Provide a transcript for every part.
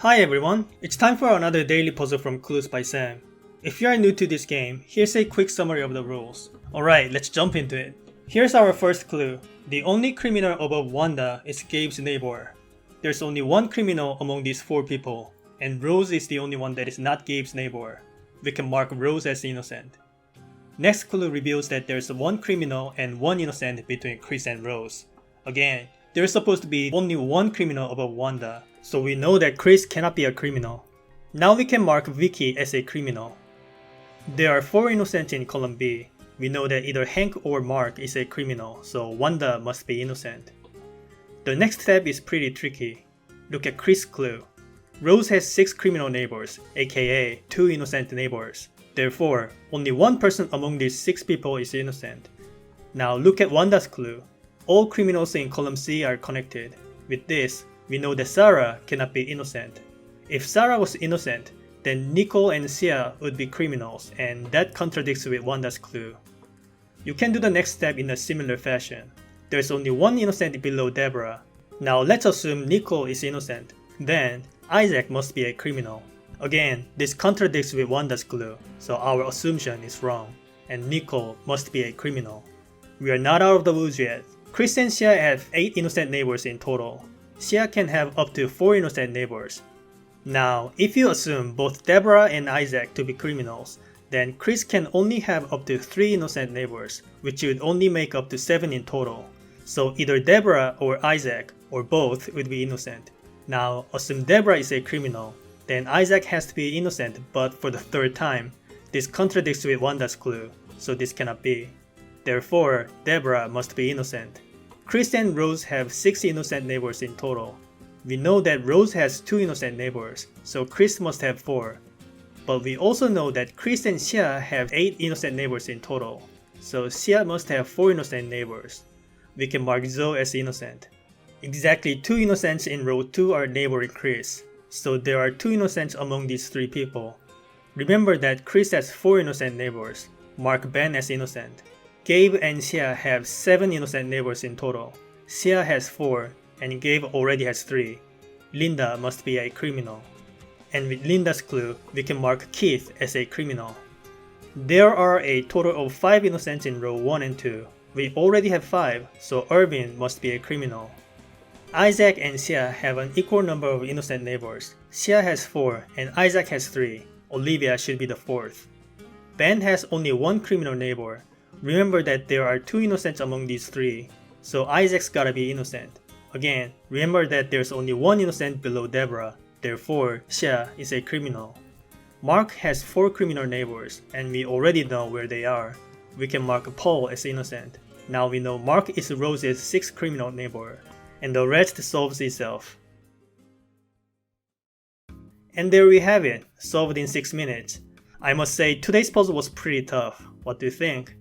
Hi everyone, it's time for another daily puzzle from Clues by Sam. If you are new to this game, here's a quick summary of the rules. Alright, let's jump into it. Here's our first clue. The only criminal above Wanda is Gabe's neighbor. There's only one criminal among these four people, and Rose is the only one that is not Gabe's neighbor. We can mark Rose as innocent. Next clue reveals that there's one criminal and one innocent between Chris and Rose. Again, there's supposed to be only one criminal above Wanda, so we know that Chris cannot be a criminal. Now we can mark Vicky as a criminal. There are 4 innocents in column B. We know that either Hank or Mark is a criminal, so Wanda must be innocent. The next step is pretty tricky. Look at Chris' clue. Rose has 6 criminal neighbors, aka 2 innocent neighbors. Therefore, only one person among these 6 people is innocent. Now look at Wanda's clue. All criminals in column C are connected. With this, we know that Sarah cannot be innocent. If Sarah was innocent, then Nicole and Sia would be criminals, and that contradicts with Wanda's clue. You can do the next step in a similar fashion. There's only one innocent below Deborah. Now let's assume Nicole is innocent. Then, Isaac must be a criminal. Again, this contradicts with Wanda's clue, so our assumption is wrong, and Nicole must be a criminal. We are not out of the woods yet. Chris and Sia have 8 innocent neighbors in total. Sia can have up to 4 innocent neighbors. Now, if you assume both Deborah and Isaac to be criminals, then Chris can only have up to 3 innocent neighbors, which would only make up to 7 in total. So either Deborah or Isaac, or both, would be innocent. Now, assume Deborah is a criminal, then Isaac has to be innocent but for the 3rd time. This contradicts with Wanda's clue, so this cannot be. Therefore, Deborah must be innocent. Chris and Rose have 6 innocent neighbors in total. We know that Rose has 2 innocent neighbors, so Chris must have 4. But we also know that Chris and Sia have 8 innocent neighbors in total, so Sia must have 4 innocent neighbors. We can mark Zoe as innocent. Exactly 2 innocents in row 2 are neighboring Chris, so there are 2 innocents among these 3 people. Remember that Chris has 4 innocent neighbors. Mark Ben as innocent. Gabe and Sia have 7 innocent neighbors in total. Sia has 4, and Gabe already has 3. Linda must be a criminal. And with Linda's clue, we can mark Keith as a criminal. There are a total of 5 innocents in row 1 and 2. We already have 5, so Irvin must be a criminal. Isaac and Sia have an equal number of innocent neighbors. Sia has 4, and Isaac has 3. Olivia should be the 4th. Ben has only 1 criminal neighbor. Remember that there are 2 innocents among these 3, so Isaac's gotta be innocent. Again, remember that there's only 1 innocent below Deborah, therefore Sia is a criminal. Mark has 4 criminal neighbors, and we already know where they are. We can mark Paul as innocent. Now we know Mark is Rose's 6th criminal neighbor, and the rest solves itself. And there we have it, solved in 6 minutes. I must say today's puzzle was pretty tough. What do you think?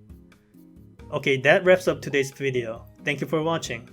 Okay, that wraps up today's video. Thank you for watching.